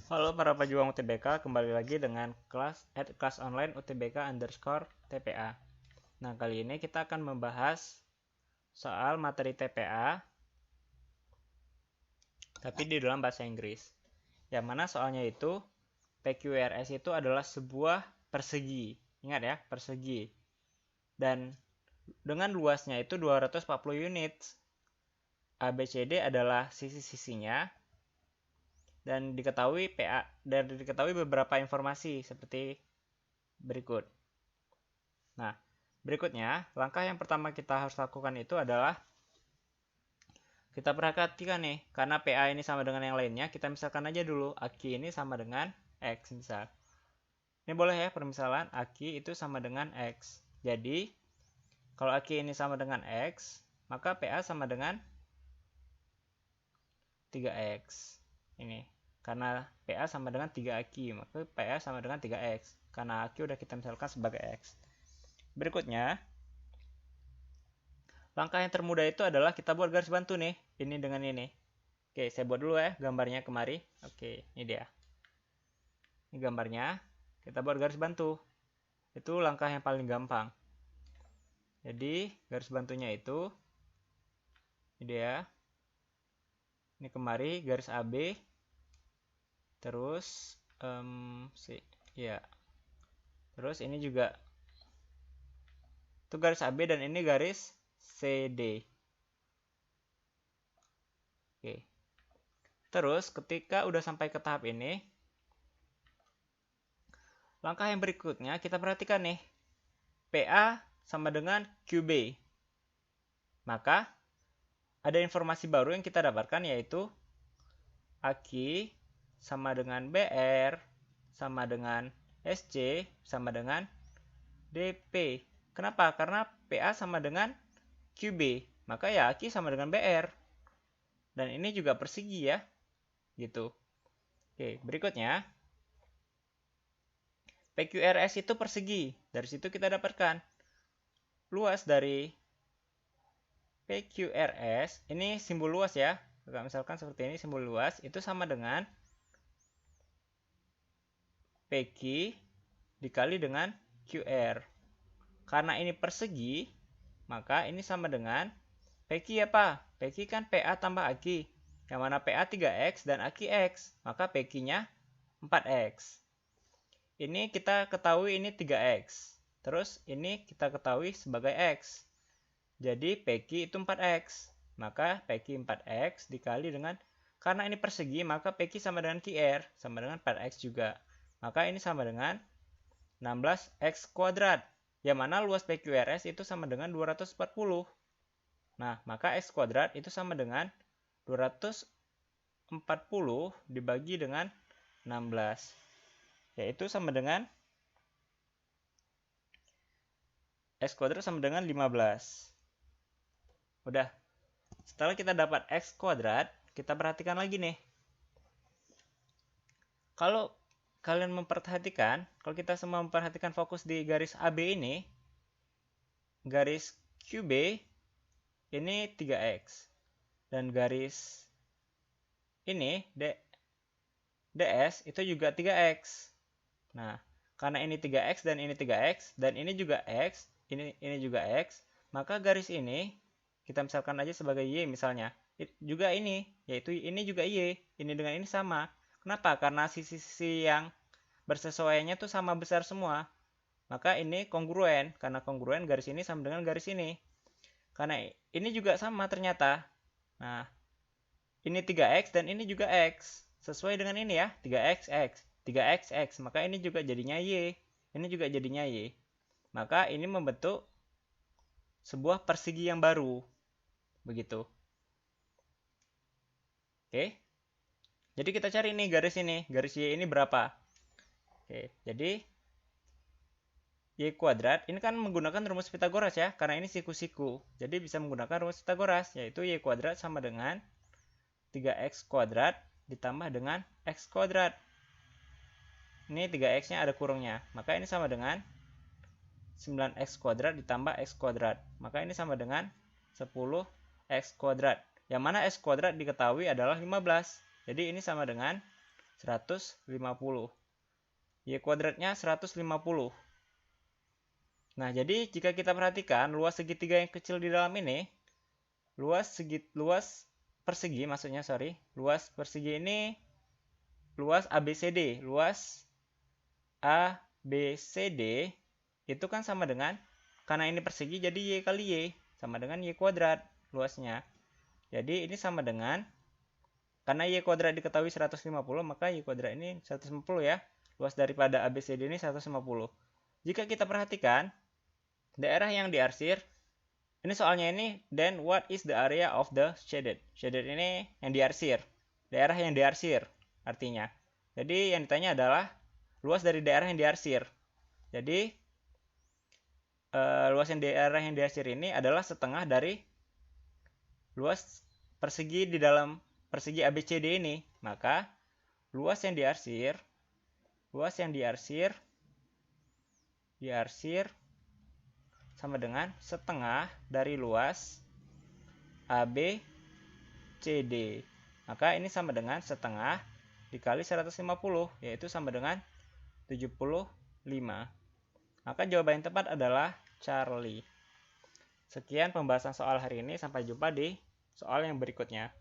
Halo para pejuang UTBK, kembali lagi dengan kelas online UTBK_TPA. Nah, kali ini kita akan membahas soal materi TPA, tapi di dalam bahasa Inggris. Yang mana soalnya itu, PQRS itu adalah sebuah persegi. Ingat ya, persegi. Dan dengan luasnya itu 240 unit. ABCD adalah sisi-sisinya, dan diketahui beberapa informasi seperti berikut. Nah, berikutnya, langkah yang pertama kita harus lakukan itu adalah kita perhatikan nih, karena PA ini sama dengan yang lainnya, kita misalkan aja dulu AQ ini sama dengan X misal. Ini boleh ya permisalan, AQ itu sama dengan X. Jadi, kalau AQ ini sama dengan X, maka PA sama dengan 3X. Ini, karena PA sama dengan 3AQ, maka PA sama dengan 3X. Karena AQ udah kita misalkan sebagai X. Berikutnya, langkah yang termudah itu adalah kita buat garis bantu nih. Ini dengan ini. Oke, saya buat dulu ya gambarnya kemari. Oke, ini dia. Ini gambarnya. Kita buat garis bantu. Itu langkah yang paling gampang. Jadi, garis bantunya itu ini dia. Ini kemari garis AB. Terus ya. Terus ini juga itu garis AB dan ini garis CD. Oke. Terus ketika udah sampai ke tahap ini, langkah yang berikutnya kita perhatikan nih. PA sama dengan QB. Maka ada informasi baru yang kita dapatkan yaitu AQ sama dengan BR sama dengan SC sama dengan DP. Kenapa? Karena PA sama dengan QB. Maka ya AQ sama dengan BR. Dan ini juga persegi ya. Gitu. Oke, berikutnya. PQRS itu persegi. Dari situ kita dapatkan luas dari PQRS. Ini simbol luas ya. Misalkan seperti ini simbol luas. Itu sama dengan PQ dikali dengan QR. Karena ini persegi, maka ini sama dengan PQ apa? PQ kan PA tambah AQ. Yang mana PA 3X dan AQ X. Maka PQ-nya 4X. Ini kita ketahui ini 3X. Terus ini kita ketahui sebagai X. Jadi PQ itu 4X. Maka PQ 4X dikali dengan, karena ini persegi, maka PQ sama dengan QR. Sama dengan 4X juga. Maka ini sama dengan 16X kuadrat. Yang mana luas PQRS itu sama dengan 240. Nah, maka X kuadrat itu sama dengan 240 dibagi dengan 16. Yaitu sama dengan X kuadrat sama dengan 15. Udah. Setelah kita dapat X kuadrat, kita perhatikan lagi nih. Kalau kalian memperhatikan, kalau kita semua memperhatikan fokus di garis AB ini, garis QB ini 3X. Dan garis ini DS itu juga 3X. Nah, karena ini 3X dan ini 3X dan ini juga X, ini juga X, maka garis ini kita misalkan aja sebagai Y misalnya. Juga ini, yaitu ini juga Y, ini dengan ini sama. Kenapa? Karena sisi-sisi yang bersesuaiannya tuh sama besar semua. Maka ini kongruen, karena kongruen garis ini sama dengan garis ini. Karena ini juga sama ternyata. Nah, ini 3X dan ini juga X. Sesuai dengan ini ya, 3X, X. 3X, X. Maka ini juga jadinya Y. Ini juga jadinya Y. Maka ini membentuk sebuah persegi yang baru. Begitu. Oke. Jadi kita cari nih garis ini. Garis Y ini berapa? Oke, jadi Y kuadrat. Ini kan menggunakan rumus Pitagoras ya. Karena ini siku-siku. Jadi bisa menggunakan rumus Pitagoras. Yaitu Y kuadrat sama dengan 3X kuadrat ditambah dengan X kuadrat. Ini 3X-nya ada kurungnya. Maka ini sama dengan 9X kuadrat ditambah X kuadrat. Maka ini sama dengan 10X kuadrat. Yang mana X kuadrat diketahui adalah 15. Jadi ini sama dengan 150. Y kuadratnya 150. Nah, jadi jika kita perhatikan luas segitiga yang kecil di dalam ini, luas persegi ini luas ABCD. Luas ABCD itu kan sama dengan, karena ini persegi jadi Y kali Y, sama dengan Y kuadrat luasnya. Jadi ini sama dengan, karena Y kuadrat diketahui 150, maka Y kuadrat ini 150 ya. Luas daripada ABCD ini 150. Jika kita perhatikan, daerah yang diarsir, ini soalnya ini, then what is the area of the shaded? Shaded ini yang diarsir. Daerah yang diarsir artinya. Jadi yang ditanya adalah luas dari daerah yang diarsir. Jadi luas daerah yang diarsir ini adalah setengah dari luas persegi di dalam persegi ABCD ini. Maka luas yang diarsir sama dengan setengah dari luas ABCD. Maka ini sama dengan setengah dikali 150, yaitu sama dengan 75. Maka jawaban yang tepat adalah Charlie. Sekian pembahasan soal hari ini. Sampai jumpa di soal yang berikutnya.